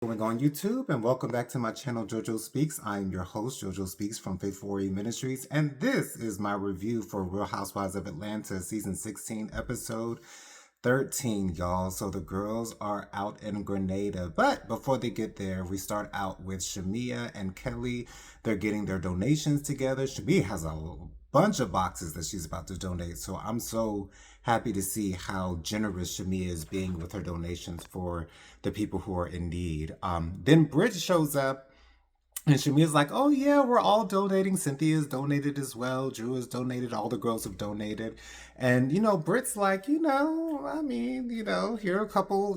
Going on YouTube, and welcome back to my channel JoJo Speaks. I am your host JoJo Speaks from Faith Warrior Ministries, and this is my review for Real Housewives of Atlanta season 16 episode 13, y'all. So the girls are out in Grenada, but before they get there, we start out with Shamia and Kelly. They're getting their donations together. Shamia has a bunch of boxes that she's about to donate, so I'm so happy to see how generous Shamia is being with her donations for the people who are in need. Then Brit shows up, and Shamia's like, "Oh yeah, we're all donating. Cynthia's donated as well. Drew has donated. All the girls have donated." And Brit's like, here are a couple,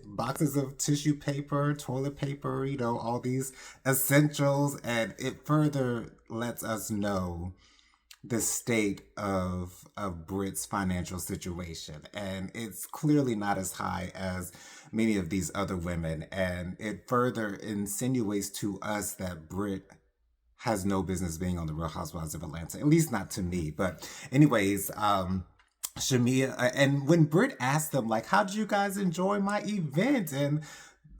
boxes of tissue paper, toilet paper, all these essentials, and it further lets us know the state of Brit's financial situation, and it's clearly not as high as many of these other women, and it further insinuates to us that Brit has no business being on the Real Housewives of Atlanta, at least not to me. But anyways, Shamia, and when Brit asked them like, "How did you guys enjoy my event?" and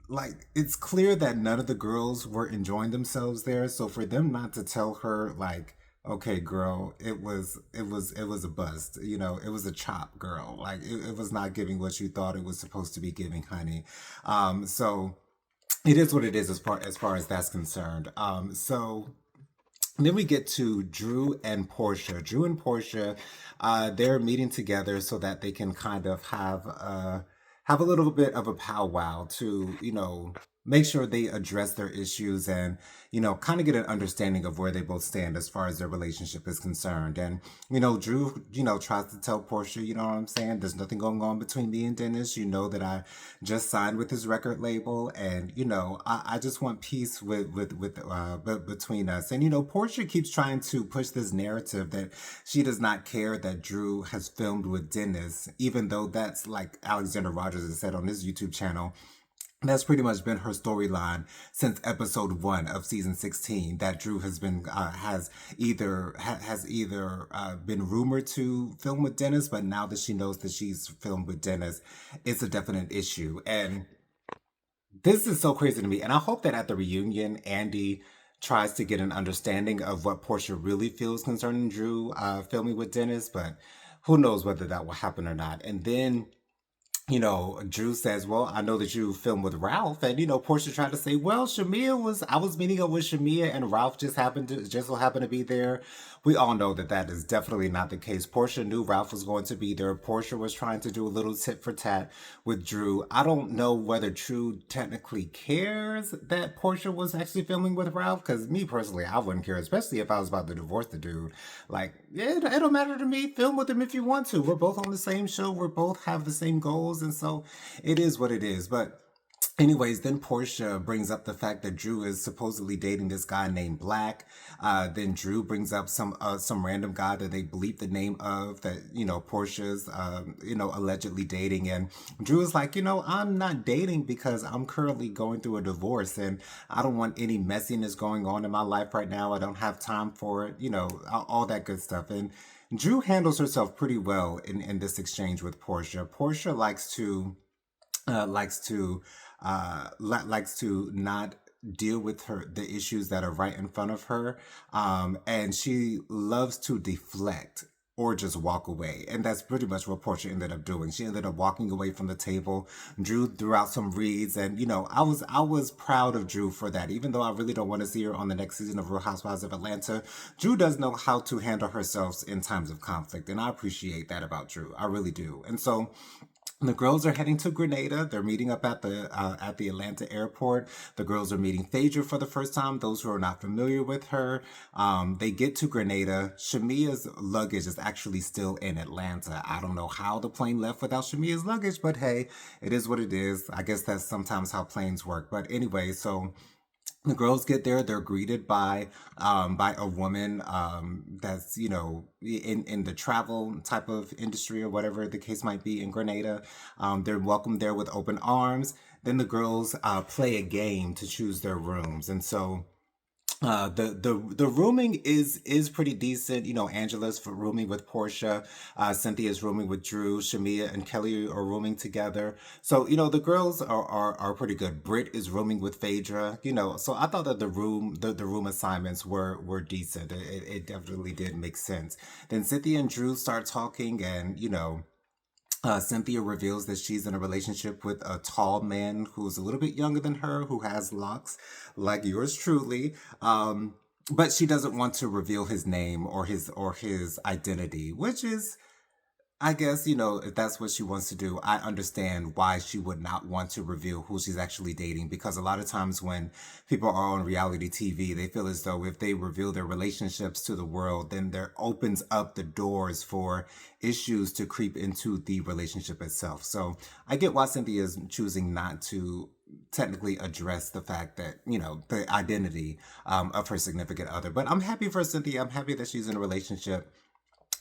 like, it's clear that none of the girls were enjoying themselves there, so for them not to tell her like, "Okay, girl, it was a bust. It was a chop, girl. Like, it was not giving what you thought it was supposed to be giving, honey." So it is what it is as far as that's concerned. So then we get to Drew and Portia. Drew and Portia, they're meeting together so that they can kind of have a little bit of a powwow to make sure they address their issues and kind of get an understanding of where they both stand as far as their relationship is concerned. And Drew tries to tell Portia, you know what I'm saying, there's nothing going on between me and Dennis. You know that I just signed with his record label, and I just want peace between us. And Portia keeps trying to push this narrative that she does not care that Drew has filmed with Dennis, even though that's, like Alexander Rogers has said on his YouTube channel, that's pretty much been her storyline since episode 1 of season 16. That Drew has been been rumored to film with Dennis, but now that she knows that she's filmed with Dennis, it's a definite issue. And this is so crazy to me. And I hope that at the reunion, Andy tries to get an understanding of what Portia really feels concerning Drew filming with Dennis, but who knows whether that will happen or not. And then Drew says, "Well, I know that you filmed with Ralph," and Portia tried to say, "Well, I was meeting up with Shamia, and Ralph just so happened to be there." We all know that that is definitely not the case. Portia knew Ralph was going to be there. Portia was trying to do a little tit for tat with Drew. I don't know whether Drew technically cares that Portia was actually filming with Ralph, because me personally, I wouldn't care, especially if I was about to divorce the dude. Like, it don't matter to me. Film with him if you want to. We're both on the same show. We both have the same goals, and so it is what it is. But anyways, then Portia brings up the fact that Drew is supposedly dating this guy named Black. Then Drew brings up some random guy that they bleep the name of, that Portia's allegedly dating. And Drew is like, "I'm not dating because I'm currently going through a divorce, and I don't want any messiness going on in my life right now. I don't have time for it. All that good stuff." And Drew handles herself pretty well in this exchange with Portia. Portia uh, likes to likes to not deal with the issues that are right in front of her, and she loves to deflect or just walk away. And that's pretty much what Portia ended up doing. She ended up walking away from the table. Drew threw out some reads, and I was proud of Drew for that. Even though I really don't want to see her on the next season of Real Housewives of Atlanta, Drew does know how to handle herself in times of conflict, and I appreciate that about Drew. I really do. And so the girls are heading to Grenada. They're meeting up at the Atlanta airport. The girls are meeting Phaedra for the first time. Those who are not familiar with her, they get to Grenada. Shamia's luggage is actually still in Atlanta. I don't know how the plane left without Shamia's luggage, but hey, it is what it is. I guess that's sometimes how planes work. But anyway, so the girls get there. They're greeted by a woman that's in the travel type of industry or whatever the case might be in Grenada. They're welcomed there with open arms. Then the girls play a game to choose their rooms, and so The rooming is pretty decent. You know, Angela's for rooming with Portia, Cynthia's rooming with Drew, Shamia and Kelly are rooming together. So you know the girls are pretty good. Britt is rooming with Phaedra. You know, so I thought that the room assignments were decent. It definitely did make sense. Then Cynthia and Drew start talking, and you know. Cynthia reveals that she's in a relationship with a tall man who's a little bit younger than her, who has locks like yours truly. But she doesn't want to reveal his name or his identity, which is, I guess, you know, if that's what she wants to do, I understand why she would not want to reveal who she's actually dating, because a lot of times when people are on reality TV, they feel as though if they reveal their relationships to the world, then there opens up the doors for issues to creep into the relationship itself. So I get why Cynthia is choosing not to technically address the fact that, you know, the identity of her significant other. But I'm happy for Cynthia. I'm happy that she's in a relationship.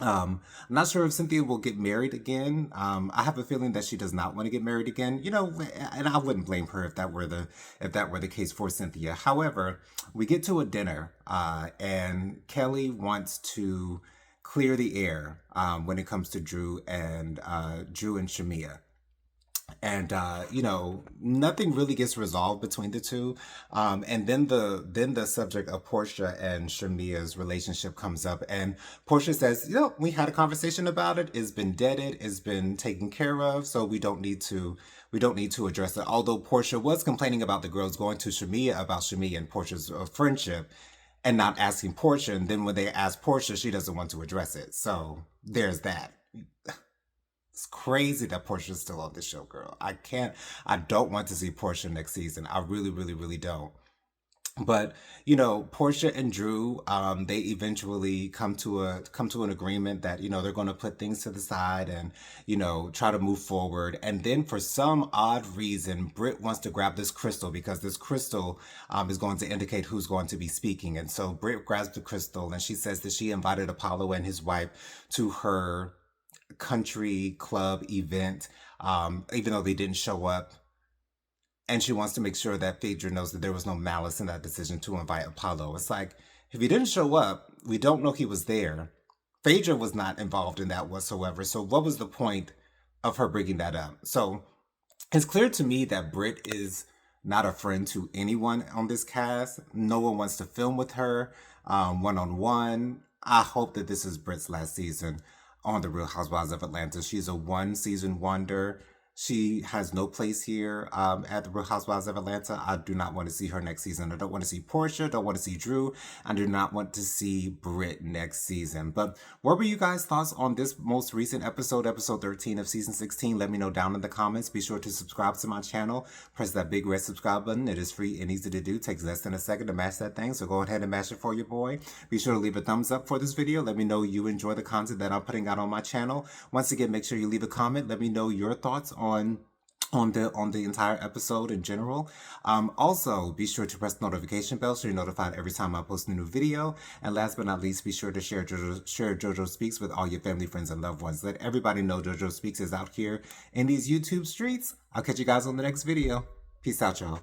I'm not sure if Cynthia will get married again. I have a feeling that she does not want to get married again. You know, and I wouldn't blame her if that were the case for Cynthia. However, we get to a dinner, and Kelly wants to clear the air when it comes to Drew and Shamia. And you know, nothing really gets resolved between the two. And then the subject of Portia and Shamia's relationship comes up, and Portia says, you know, we had a conversation about it. It's been deaded. It's been taken care of. So we don't need to address it. Although Portia was complaining about the girls going to Shamia about Shamia and Portia's friendship, and not asking Portia. And then when they ask Portia, she doesn't want to address it. So there's that. It's crazy that Portia's still on this show, girl. I don't want to see Portia next season. I really, really, really don't. But you know, Portia and Drew, they eventually come to an agreement that you know they're going to put things to the side and you know try to move forward. And then for some odd reason, Britt wants to grab this crystal because this crystal is going to indicate who's going to be speaking. And so Britt grabs the crystal and she says that she invited Apollo and his wife to her country club event, even though they didn't show up. And she wants to make sure that Phaedra knows that there was no malice in that decision to invite Apollo. It's like, if he didn't show up, we don't know he was there. Phaedra was not involved in that whatsoever. So, what was the point of her bringing that up? So, it's clear to me that Britt is not a friend to anyone on this cast. No one wants to film with her one on one. I hope that this is Britt's last season on The Real Housewives of Atlanta. She's a one season wonder. She has no place here at the Real Housewives of Atlanta. I do not want to see her next season. I don't want to see Portia. Don't want to see Drew. I do not want to see Britt next season. But what were you guys' thoughts on this most recent episode, episode 13 of season 16? Let me know down in the comments. Be sure to subscribe to my channel. Press that big red subscribe button. It is free and easy to do. Takes less than a second to mash that thing. So go ahead and mash it for your boy. Be sure to leave a thumbs up for this video. Let me know you enjoy the content that I'm putting out on my channel. Once again, make sure you leave a comment. Let me know your thoughts on the entire episode in general. Also, be sure to press the notification bell so you're notified every time I post a new video. And last but not least, be sure to share JoJo Speaks with all your family, friends, and loved ones. Let everybody know JoJo Speaks is out here in these YouTube streets. I'll catch you guys on the next video. Peace out, y'all.